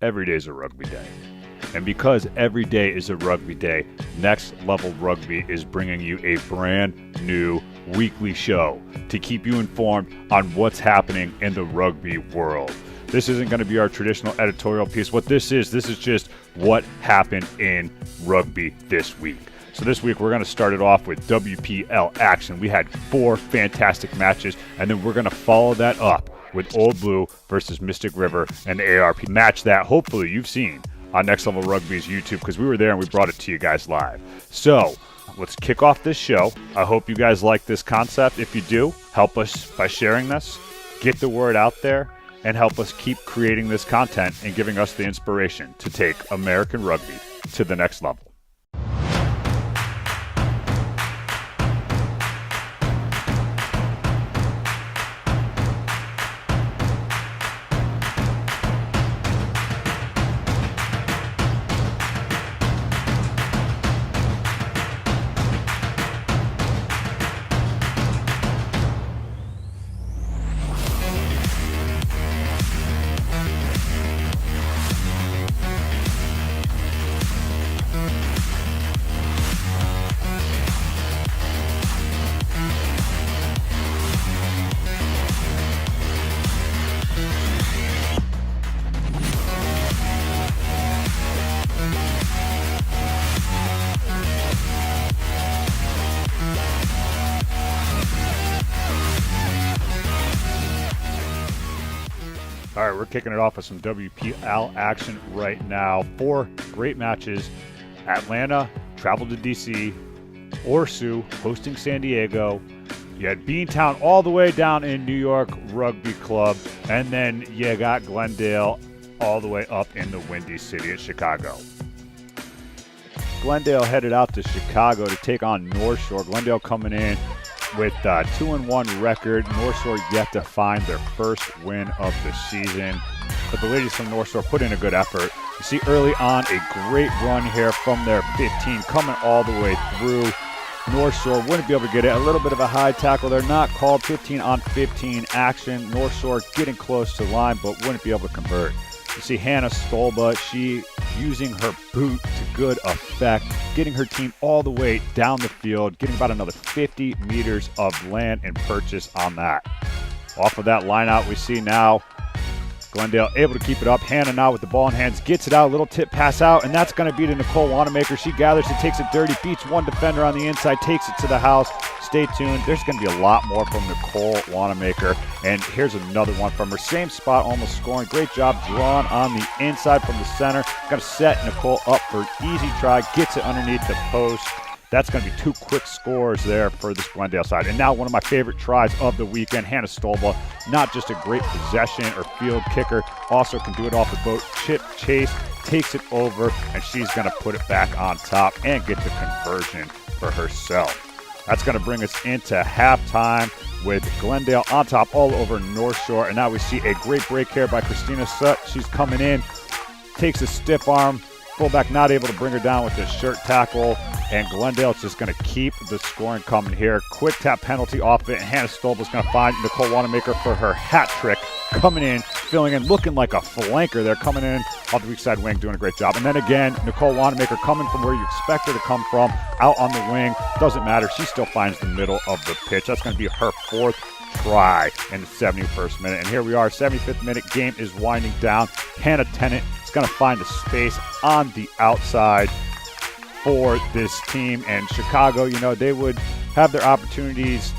every day is a rugby day. And because every day is a rugby day, Next Level Rugby is bringing you a brand new weekly show to keep you informed on what's happening in the rugby world. This isn't going to be our traditional editorial piece. What this is just what happened in rugby this week. So this week we're going to start it off with WPL action. We had 4 fantastic matches, and then we're going to follow that up with Old Blue versus Mystic River and the ARP match that hopefully you've seen on Next Level Rugby's YouTube, because we were there and we brought it to you guys live. So let's kick off this show. I hope you guys like this concept. If you do, help us by sharing this, get the word out there, and help us keep creating this content and giving us the inspiration to take American rugby to the next level. All right, we're kicking it off with some WPL action right now. 4 great matches. Atlanta traveled to DC. ORSU hosting San Diego. You had Beantown all the way down in New York Rugby Club. And then you got Glendale all the way up in the Windy City of Chicago. Glendale headed out to Chicago to take on North Shore. Glendale coming in with a 2-1 record. North Shore yet to find their first win of the season. But the ladies from North Shore put in a good effort. You see early on a great run here from their 15 coming all the way through. North Shore wouldn't be able to get it. A little bit of a high tackle. They're not called 15 on 15 action. North Shore getting close to the line but wouldn't be able to convert. You see Hannah Stolba, she using her boot to good effect, getting her team all the way down the field, getting about another 50 meters of land and purchase on that. Off of that line out, we see now Glendale able to keep it up. Hannah now with the ball in hands, gets it out, little tip pass out, and that's going to be to Nicole Wanamaker. She gathers it, takes it dirty, beats one defender on the inside, takes it to the house. Stay tuned. There's going to be a lot more from Nicole Wanamaker. And here's another one from her. Same spot, almost scoring. Great job drawn on the inside from the center. Got to set Nicole up for easy try. Gets it underneath the post. That's going to be 2 quick scores there for this Glendale side. And now one of my favorite tries of the weekend, Hannah Stolba. Not just a great possession or field kicker, also can do it off the boat. Chip chase, takes it over, and she's going to put it back on top and get the conversion for herself. That's going to bring us into halftime with Glendale on top all over North Shore. And now we see a great break here by Christina Sutt. She's coming in, takes a stiff arm. Fullback not able to bring her down with the shirt tackle. And Glendale's just going to keep the scoring coming here. Quick tap penalty off it. And Hannah Stolba's going to find Nicole Wanamaker for her hat trick. Coming in, filling in, looking like a flanker there. Coming in off the weak side wing, doing a great job. And then again, Nicole Wanamaker coming from where you expect her to come from, out on the wing. Doesn't matter. She still finds the middle of the pitch. That's going to be her 4th try in the 71st minute. And here we are, 75th minute. Game is winding down. Hannah Tennant is going to find the space on the outside for this team. And Chicago, you know, they would have their opportunities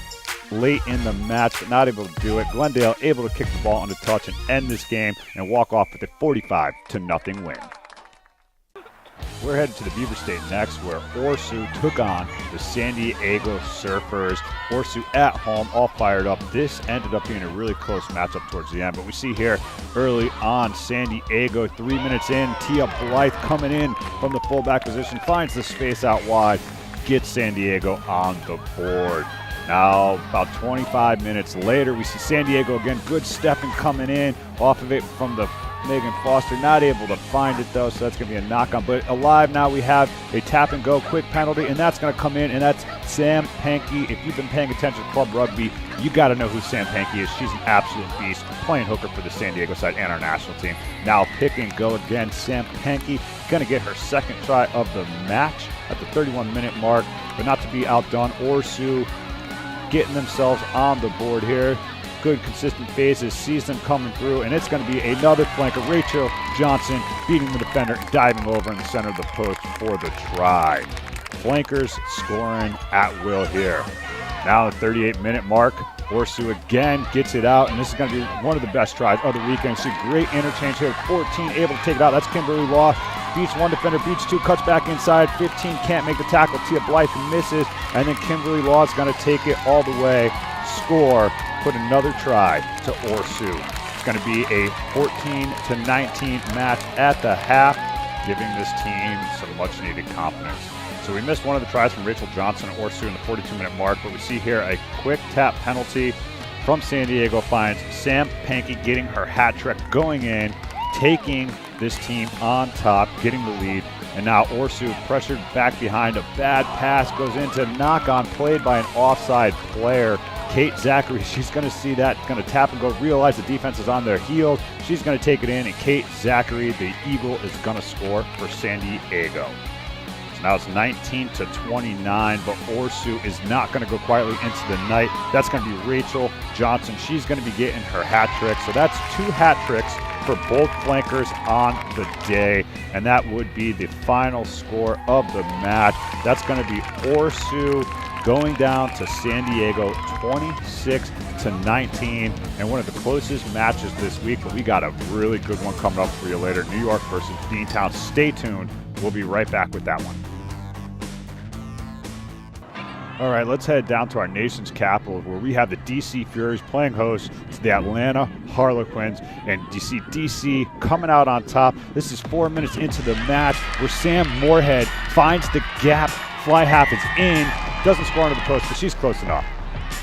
late in the match, but not able to do it. Glendale able to kick the ball under touch and end this game and walk off with a 45-0 win. We're headed to the Beaver State next, where ORSU took on the San Diego Surfers. ORSU at home, all fired up. This ended up being a really close matchup towards the end, but we see here early on, San Diego, 3 minutes in, Tia Blythe coming in from the fullback position, finds the space out wide, gets San Diego on the board. Now, about 25 minutes later, we see San Diego again, good stepping coming in off of it from the Megan Foster not able to find it though, so that's going to be a knock-on. But alive now, we have a tap-and-go quick penalty, and that's going to come in, and that's Sam Pankey. If you've been paying attention to club rugby, you got to know who Sam Pankey is. She's an absolute beast, playing hooker for the San Diego side and our national team. Now pick and go again. Sam Pankey going to get her second try of the match at the 31-minute mark, but not to be outdone. ORSU getting themselves on the board here. Good consistent phases, sees them coming through, and it's going to be another flanker. Rachel Johnson beating the defender, diving over in the center of the post for the try. Flankers scoring at will here. Now the 38-minute mark, ORSU again gets it out, and this is going to be one of the best tries of the weekend. See great interchange here. 14 able to take it out. That's Kimberly Law. Beats one defender, beats two, cuts back inside. 15 can't make the tackle. Tia Blythe misses, and then Kimberly Law is going to take it all the way, score, put another try to ORSU. It's going to be a 14-19 match at the half, giving this team some much-needed confidence. So we missed one of the tries from Rachel Johnson at ORSU in the 42-minute mark, but we see here a quick tap penalty from San Diego finds Sam Pankey getting her hat trick, going in, taking this team on top, getting the lead. And now ORSU pressured back behind. A bad pass goes into knock-on played by an offside player. Kate Zachary, she's going to see that, going to tap and go, realize the defense is on their heels. She's going to take it in, and Kate Zachary, the Eagle, is going to score for San Diego. So now it's 19-29, but ORSU is not going to go quietly into the night. That's going to be Rachel Johnson. She's going to be getting her hat trick. So that's 2 hat tricks for both flankers on the day, and that would be the final score of the match. That's going to be ORSU going down to San Diego 26-19, and one of the closest matches this week, but we got a really good one coming up for you later. New York versus Beantown. Stay tuned. We'll be right back with that one. All right, let's head down to our nation's capital, where we have the DC Furies playing host to the Atlanta Harlequins, and DC coming out on top. This is 4 minutes into the match, where Sam Moorhead finds the gap. Fly half is in, doesn't score under the post, but she's close enough.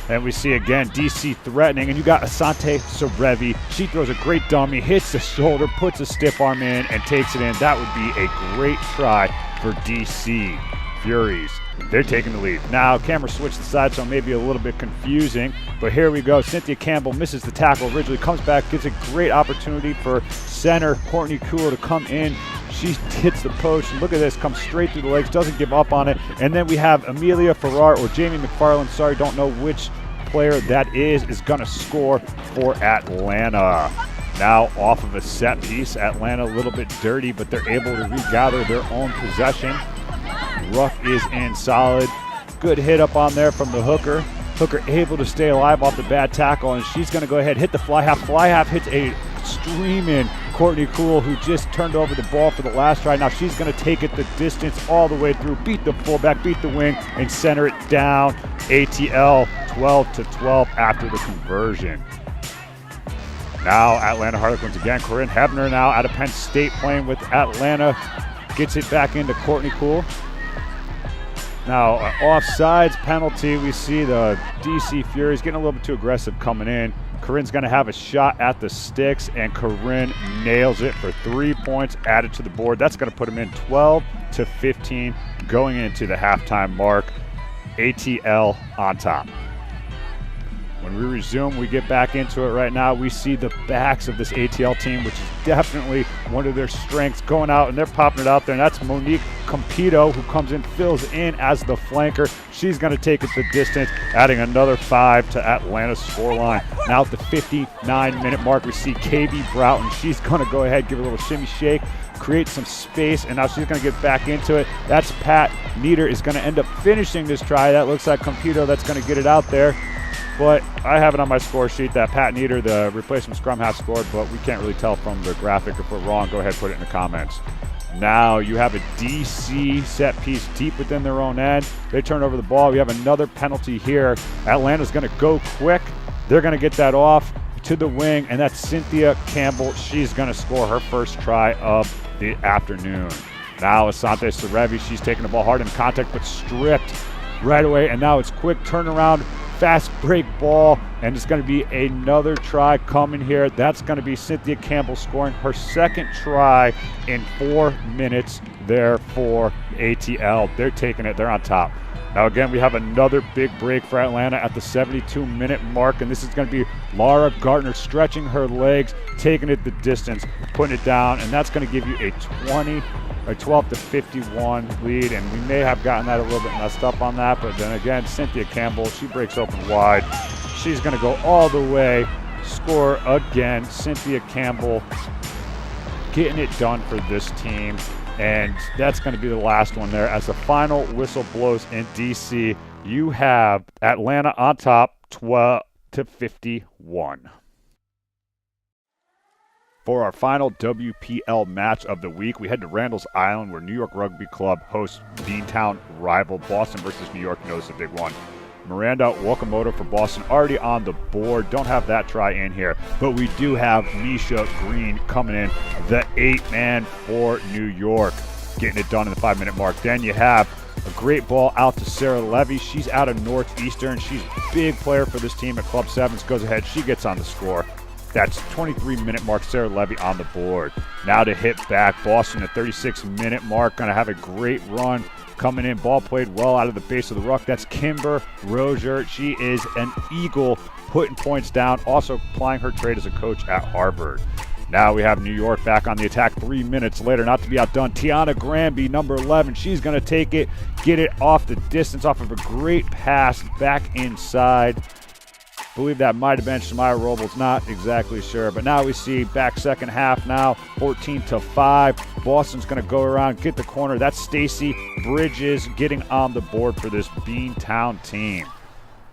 And we see again DC threatening, and you got Asante Sarevi. She throws a great dummy, hits the shoulder, puts a stiff arm in, and takes it in. That would be a great try for DC Furies. They're taking the lead. Now, camera switched the side, so maybe a little bit confusing. But here we go. Cynthia Campbell misses the tackle originally, comes back, gets a great opportunity for center Courtney Kuhl to come in. She hits the post. Look at this, comes straight through the legs, doesn't give up on it. And then we have Amelia Farrar or Jamie McFarland, sorry, don't know which player that is going to score for Atlanta. Now off of a set piece, Atlanta a little bit dirty, but they're able to regather their own possession. Ruck is in solid. Good hit up on there from the hooker. Hooker able to stay alive off the bad tackle, and she's going to go ahead and hit the fly half. Fly half hits a streaming Courtney Kuhl, who just turned over the ball for the last try. Now she's going to take it the distance all the way through, beat the fullback, beat the wing, and center it down. ATL 12-12 after the conversion. Now Atlanta Harlequins again. Corinne Hebner now out of Penn State playing with Atlanta. Gets it back into Courtney Kuhl. Now, offsides penalty, we see the DC Furies getting a little bit too aggressive coming in. Corinne's going to have a shot at the sticks, and Corinne nails it for 3 points added to the board. That's going to put them in 12-15 going into the halftime mark. ATL on top. When we resume, we get back into it right now. We see the backs of this ATL team, which is definitely one of their strengths, going out, and they're popping it out there. And that's Monique Compito, who comes in, fills in as the flanker. She's going to take it the distance, adding another 5 to Atlanta's scoreline. Now at the 59-minute mark, we see KB Broughton. She's going to go ahead, give a little shimmy shake, create some space, and now she's going to get back into it. That's Pat Nieder is going to end up finishing this try. That looks like Compito that's going to get it out there. But I have it on my score sheet that Pat Nieder, the replacement scrum half, scored, but we can't really tell from the graphic. If we're wrong, go ahead, put it in the comments. Now you have a DC set piece deep within their own end. They turn over the ball. We have another penalty here. Atlanta's going to go quick. They're going to get that off to the wing, and that's Cynthia Campbell. She's going to score her first try of the afternoon. Now Asante Sarevi, she's taking the ball hard in contact, but stripped right away, and now it's quick turnaround fast break ball, and it's going to be another try coming here. That's going to be Cynthia Campbell scoring her second try in 4 minutes there for ATL. They're taking it. They're on top. Now again, we have another big break for Atlanta at the 72-minute mark, and this is going to be Laura Gartner stretching her legs, taking it the distance, putting it down, and that's going to give you a 12-51 lead, and we may have gotten that a little bit messed up on that, but then again, Cynthia Campbell, she breaks open wide. She's going to go all the way, score again. Cynthia Campbell getting it done for this team. And that's going to be the last one there. As the final whistle blows in DC, you have Atlanta on top, 12-51. For our final WPL match of the week, we head to Randall's Island, where New York Rugby Club hosts Beantown rival Boston versus New York. Knows the big one. Miranda Wakamoto for Boston already on the board. Don't have that try in here, but we do have Misha Green coming in, the 8-man for New York, getting it done in the 5-minute mark. Then you have a great ball out to Sarah Levy. She's out of Northeastern. She's a big player for this team at Club 7s. Goes ahead. She gets on the score. That's 23-minute mark, Sarah Levy on the board. Now to hit back, Boston at 36-minute mark, going to have a great run. Coming in, ball played well out of the base of the ruck. That's Kimber Rozier. She is an Eagle, putting points down, also plying her trade as a coach at Harvard. Now we have New York back on the attack 3 minutes later, not to be outdone. Tiana Granby, number 11, she's going to take it, get it off the distance, off of a great pass back inside. I believe that might have been Shamaya Robles, not exactly sure. But now we see back second half now, 14-5. Boston's going to go around, get the corner. That's Stacy Bridges getting on the board for this Beantown team.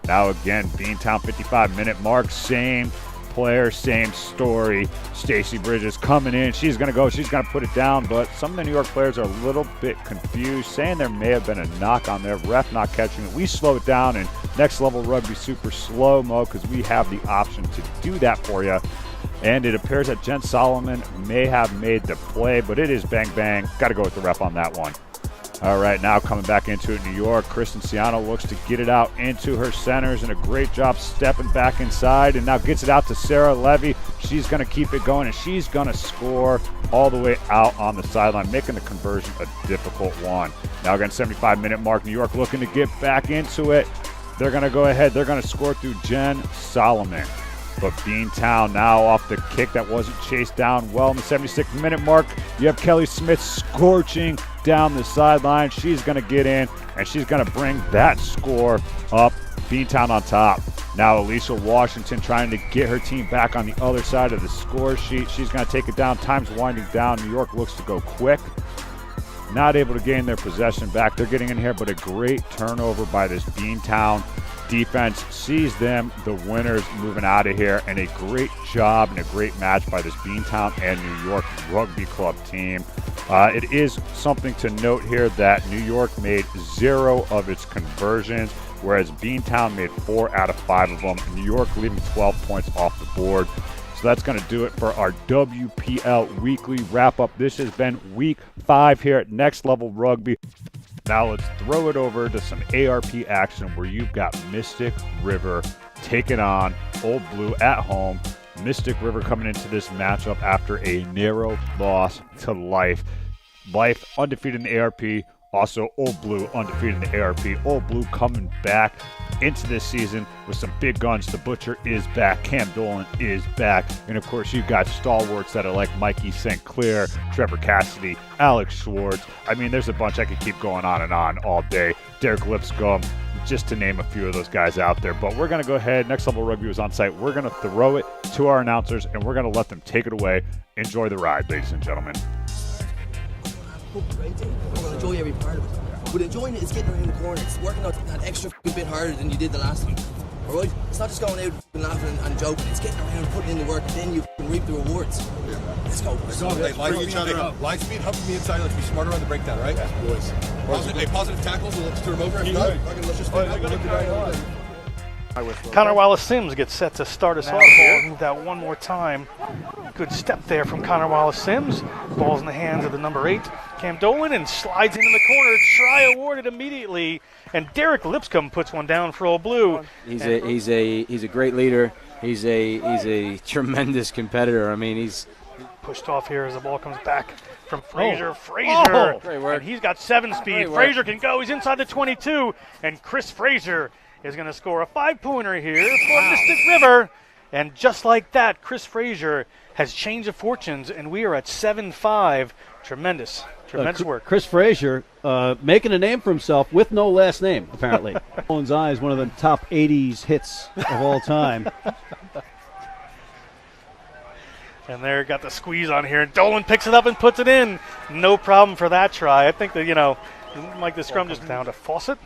Now again, Beantown 55-minute mark, same player, same story. Stacy Bridges coming in. She's going to go. She's going to put it down. But some of the New York players are a little bit confused, saying there may have been a knock on there. Ref not catching it. We slow it down in Next Level Rugby Super Slow-Mo because we have the option to do that for you. And it appears that Jen Solomon may have made the play, but it is bang, bang. Got to go with the ref on that one. All right, now coming back into it, New York. Kristen Ciano looks to get it out into her centers, and a great job stepping back inside, and now gets it out to Sarah Levy. She's going to keep it going, and she's going to score all the way out on the sideline, making the conversion a difficult one. Now again, 75-minute mark, New York looking to get back into it. They're going to go ahead. They're going to score through Jen Solomon. But Beantown now off the kick that wasn't chased down well in the 76-minute mark. You have Kelly Smith scorching down the sideline. She's going to get in, and she's going to bring that score up. Beantown on top. Now Alicia Washington trying to get her team back on the other side of the score sheet. She's going to take it down. Time's winding down. New York looks to go quick. Not able to gain their possession back. They're getting in here, but a great turnover by this Beantown defense sees them, the winners, moving out of here, and a great job and a great match by this Beantown and New York Rugby Club team. It is something to note here that New York made 0 of its conversions, whereas Beantown made 4 out of 5 of them. New York leaving 12 points off the board. So that's going to do it for our WPL weekly wrap-up. This has been week 5 here at Next Level Rugby. Now let's throw it over to some ARP action where you've got Mystic River taking on Old Blue at home. Mystic River coming into this matchup after a narrow loss to Life. Life undefeated in the ARP. Also, Old Blue undefeated in the ARP. Old Blue coming back into this season with some big guns. The Butcher is back. Cam Dolan is back. And, of course, you've got stalwarts that are like Mikey St. Clair, Trevor Cassidy, Alex Schwartz. I mean, there's a bunch I could keep going on and on all day. Derek Lipscomb, just to name a few of those guys out there. But we're going to go ahead. Next Level Rugby was on site. We're going to throw it to our announcers, and we're going to let them take it away. Enjoy the ride, ladies and gentlemen. Right there. I'm going to enjoy every part of it. But enjoying it is getting around the corner. It's working out that extra bit harder than you did the last time. Alright? It's not just going out and laughing and joking. It's getting around and putting in the work, and then you can reap the rewards. Yeah. Let's go. Let's go. Hey, line each other up. Line speed, help me inside. Let's be smarter on the breakdown, right? Yeah, boys. Positive tackles, and let's turn them over. Let's just Connor Wallace-Sims gets set to start us off here. Move that one more time. Good step there from Connor Wallace-Sims. Ball's in the hands of the number 8, Cam Dolan and slides into the corner. Try awarded immediately, and Derek Lipscomb puts one down for Old Blue. He's a great leader. He's a tremendous competitor. I mean, he's pushed off here as the ball comes back from Frazier. Frazier, great work. And he's got 7 speed. Frazier can go. He's inside the 22, and Chris Frazier is going to score a 5-pointer here for Mystic River. And just like that, Chris Frazier has changed the fortunes, and we are at 7-5. Tremendous work. Chris Frazier making a name for himself with no last name, apparently. Owen's Eye is one of the top 80s hits of all time. And there, got the squeeze on here. Dolan picks it up and puts it in. No problem for that try. I think that, like the scrum just down to Fawcett.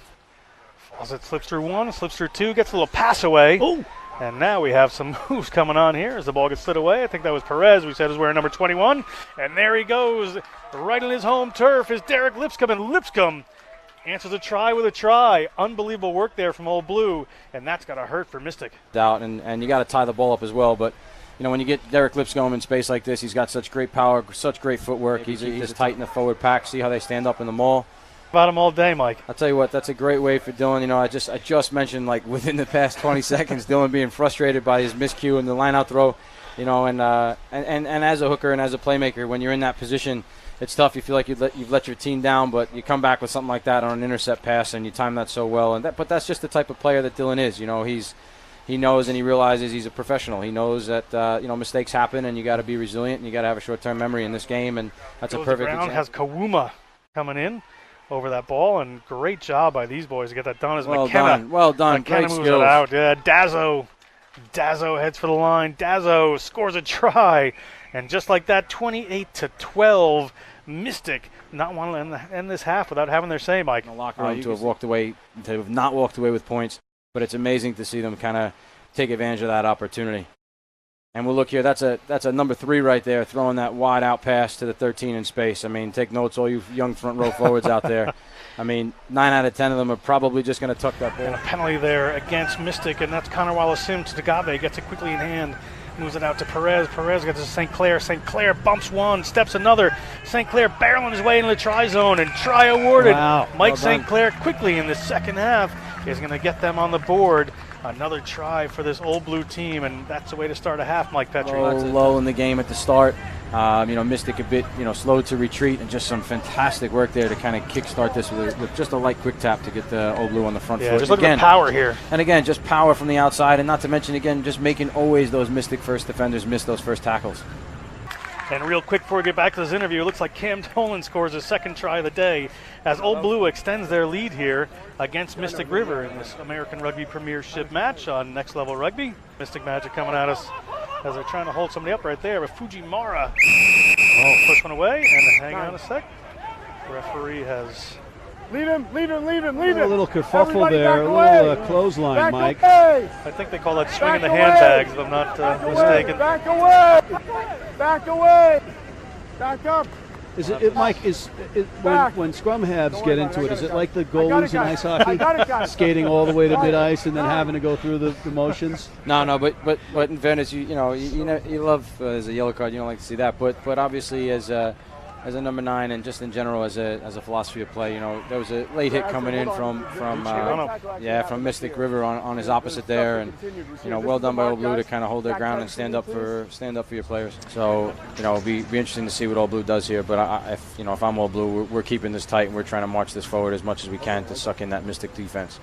Fawcett slips through 1, slips through 2, gets a little pass away. Oh. And now we have some moves coming on here as the ball gets slid away. I think that was Perez, we said is wearing number 21. And there he goes. Right on his home turf is Derek Lipscomb. And Lipscomb answers a try with a try. Unbelievable work there from Old Blue. And that's got to hurt for Mystic. And you got to tie the ball up as well. But, when you get Derek Lipscomb in space like this, he's got such great power, such great footwork. He's just tight in the forward pack. See how they stand up in the maul. About him all day, Mike. I'll tell you what, that's a great way for Dylan. I just mentioned, like, within the past 20 seconds, Dylan being frustrated by his miscue and the line-out throw, and as a hooker and as a playmaker, when you're in that position, it's tough. You feel like you've let your team down, but you come back with something like that on an intercept pass, and you time that so well. But that's just the type of player that Dylan is. He knows and he realizes he's a professional. He knows that mistakes happen, and you got to be resilient, and you got to have a short-term memory in this game, and that's a perfect example. Has Kawuma coming in over that ball, and great job by these boys to get that done as McKenna. Well done. McKenna Great moves skills. it out. Yeah, Dazzo heads for the line. Dazzo scores a try, and just like that, 28-12, Mystic not want to end this half without having their say, Mike. In the locker room to have not walked away with points, but it's amazing to see them kind of take advantage of that opportunity. And we'll look here. That's a number 3 right there, throwing that wide out pass to the 13 in space. I mean, take notes, all you young front row forwards out there. I mean, 9 out of 10 of them are probably just going to tuck that ball. And a penalty there against Mystic, and that's Connor Wallace-Sim to Agave. Gets it quickly in hand, moves it out to Perez. Perez gets to St. Clair. St. Clair bumps one, steps another. St. Clair barreling his way into the try zone, and try awarded. Wow. Mike St. Clair quickly in the second half is going to get them on the board. Another try for this Old Blue team, and that's the way to start a half, Mike Petrie. Low in the game at the start. Mystic a bit, slow to retreat, and just some fantastic work there to kind of kickstart this with just a light quick tap to get the Old Blue on the front foot. Just look at the power here. And again, just power from the outside, and not to mention, again, just making always those Mystic first defenders miss those first tackles. And real quick before we get back to this interview, it looks like Cam Dolan scores his second try of the day as Old Blue extends their lead here against Mystic River in this American Rugby Premiership match on Next Level Rugby. Mystic Magic coming at us as they're trying to hold somebody up right there, but Fujimara push one away, and hang on a sec. Referee has... Lead him. A little kerfuffle there, a little clothesline, back Mike. Away. I think they call that swinging the handbags, if I'm not mistaken. Back away. Back up. Is it Mike? When scrum halves get into it, is it like the goalies in ice hockey, skating all the way to mid ice and then having to go through the motions? No, but in fairness, you love as a yellow card, you don't like to see that, but obviously as a number 9 and just in general as a philosophy of play, there was a late hit coming in from Mystic River on his opposite there, and well done by Old Blue to kind of hold their ground and stand up for your players. So it'll be interesting to see what Old Blue does here. But if I'm Old Blue, we're keeping this tight and we're trying to march this forward as much as we can to suck in that Mystic defense.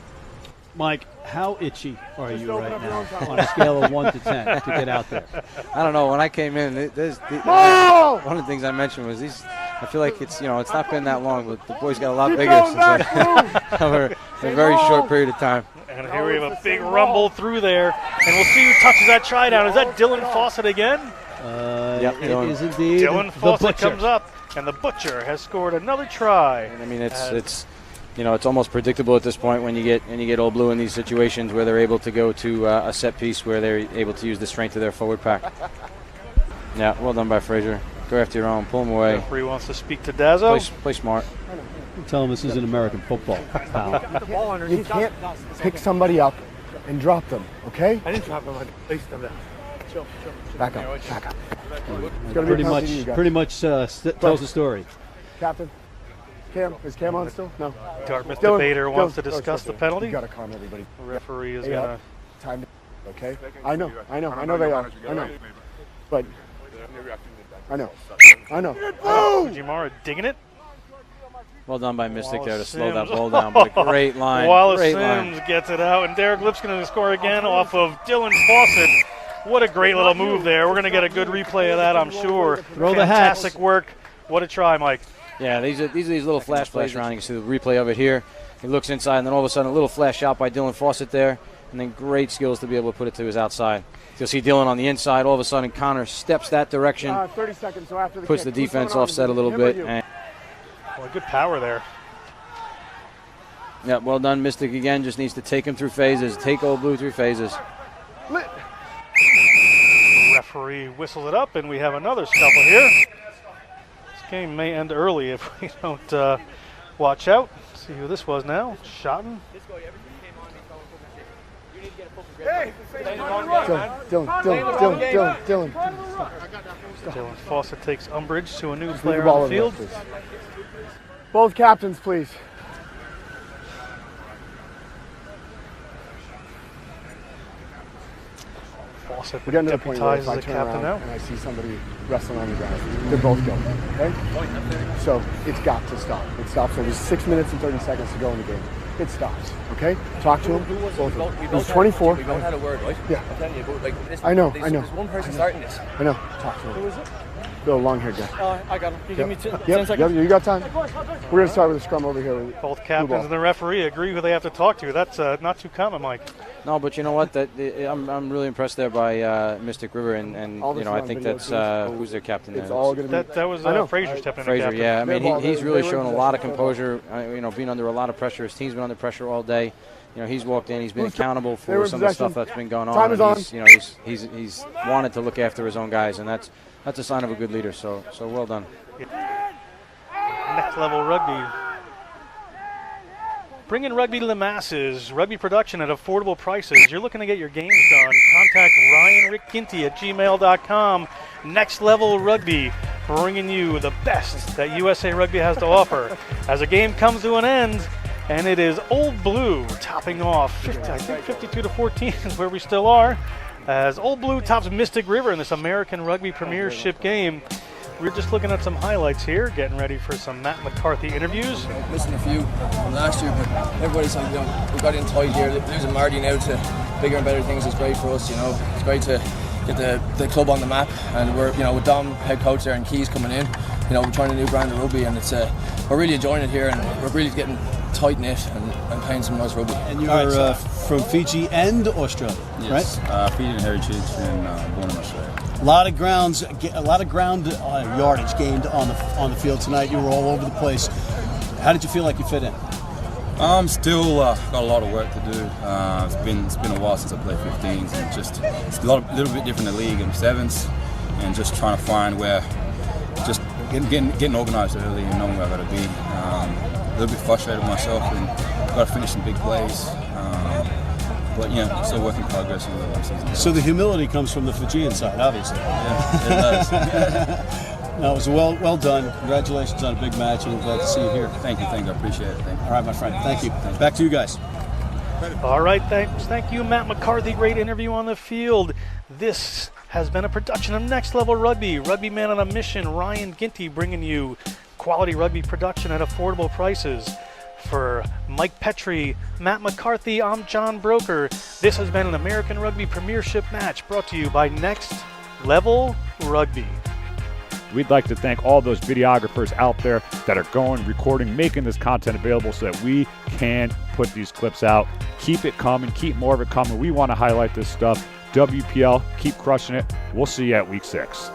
Mike, how itchy are you right now on a scale of 1 to 10 to get out there? I don't know. When I came in, one of the things I mentioned was these. I feel like it's not been that long, but the boys got a lot bigger since over a very short period of time. And here we have a big rumble through there, and we'll see who touches that try down. Is that Dylan Fawcett again? Yep, it is indeed. Dylan Fawcett comes up, and the Butcher has scored another try. And I mean, it's almost predictable at this point when you get Old Blue in these situations where they're able to go to a set piece where they're able to use the strength of their forward pack. Yeah, well done by Frazier. Go after your own, pull him away. The referee wants to speak to Dazzo. Play smart. Tell him this isn't American football, pal. You can't pick somebody up and drop them, okay? I didn't drop them. I placed them down. Back up. Pretty much tells the story. Captain. Cam, is Cam on still? No. Dartmouth Dylan, debater wants to Dylan, discuss the You penalty. got to calm everybody. The referee is Hey, going to... time to, okay? I know they are. I know. But, I know. Fujimara digging it. Well done by Mystic there to Wallace slow that Sims. ball down. But a great line. Wallace great Sims line. gets it out, and Derek Lipscomb to score again off of Dylan Fawcett. What a great little move there. We're going to get a good replay of that, I'm sure. Throw the hats. Fantastic work. What a try, Mike. Yeah, these are these little flash plays around. You can see the replay of it here. He looks inside, and then all of a sudden a little flash shot by Dylan Fawcett there, and then great skills to be able to put it to his outside. You'll see Dylan on the inside. All of a sudden, Connor steps that direction, 30 seconds, so after the puts kick, the who's defense coming on? offset a little Him or bit. you? And, Well, good power there. yeah, well done, Mystic again. Just needs to take him through phases. Take Old Blue through phases. Referee whistles it up, and we have another scuffle here. This game may end early if we don't watch out. See who this was now. Shotton. Dylan. Dylan Fawcett takes umbrage to a new Leave the player ball on the over field. there, please. Both captains, please. Fawcett We're getting to the point where deputizes if I the turn captain around now. and I see somebody wrestling on the ground, they're both guilty, okay? So it's got to stop. It stops. So there's 6 minutes and 30 seconds to go in the game. It stops, okay? Talk to him. Both of them. He's 24. We both had a word, right? Yeah. I'm telling you, but like, this, I know. There's one person starting this. I know. Talk to him. Who is it? The long-haired guy. I got him. You give me 10 Yep, seconds. you got time? We're going to start with a scrum over here. Both captains and the referee agree who they have to talk to. That's not too common, Mike. No, but you know what? I'm really impressed there by Mystic River, and All you this know I on think video, that's please. who's their captain there. It's all going to be... That was I know. Fraser stepping in. Fraser, captain. yeah. I mean, he's really They were shown a in lot of possession. composure. You know, being under a lot of pressure. His team's been under pressure all day. You know, he's walked in. He's been accountable They were for in some of the stuff possession. that's been going on. Time is and on. he's, you know, he's wanted to look after his own guys, and that's a sign of a good leader. So well done. Next level rugby. Bringing rugby to the masses. Rugby production at affordable prices. You're looking to get your games done. Contact RyanRickGinty@gmail.com. Next level rugby, bringing you the best that USA Rugby has to offer. As a game comes to an end, and it is Old Blue topping off 52-14 is where we still are. As Old Blue tops Mystic River in this American Rugby Premiership game. We're just looking at some highlights here, getting ready for some Matt McCarthy interviews. Missing a few from last year, but everybody's like, we got in tight here. Losing Marty now to bigger and better things is great for us. You know, it's great to get the club on the map, and we're, you know, with Dom head coach there and Keys coming in, you know, we're trying a new brand of rugby, and it's we're really enjoying it here, and we're really getting tight knit and playing some nice rugby. And you're from Fiji and Australia, yes, right? Fijian heritage and born in Australia. A lot of ground yardage gained on the field tonight. You were all over the place. How did you feel like you fit in? Still got a lot of work to do. It's been a while since I played 15s, and just it's a little bit different in the league and sevens, and just trying to find where, just getting organised early and knowing where I got to be. A little bit frustrated with myself and got to finish some big plays. But yeah, still work in progress in the last season. So the humility comes from the Fijian side, obviously. Yeah, it does. No, it was well done. Congratulations on a big match, and we're glad to see you here. Thank you. I appreciate it. Thank you. All right, my friend. Thank you. Back to you guys. All right, thank you, Matt McCarthy. Great interview on the field. This has been a production of Next Level Rugby. Rugby Man on a Mission, Ryan Ginty, bringing you quality rugby production at affordable prices. For Mike Petrie, Matt McCarthy, I'm John Broker. This has been an American Rugby Premiership match brought to you by Next Level Rugby. We'd like to thank all those videographers out there that are going, recording, making this content available so that we can put these clips out. Keep it coming. Keep more of it coming. We want to highlight this stuff. WPL, keep crushing it. We'll see you at week 6.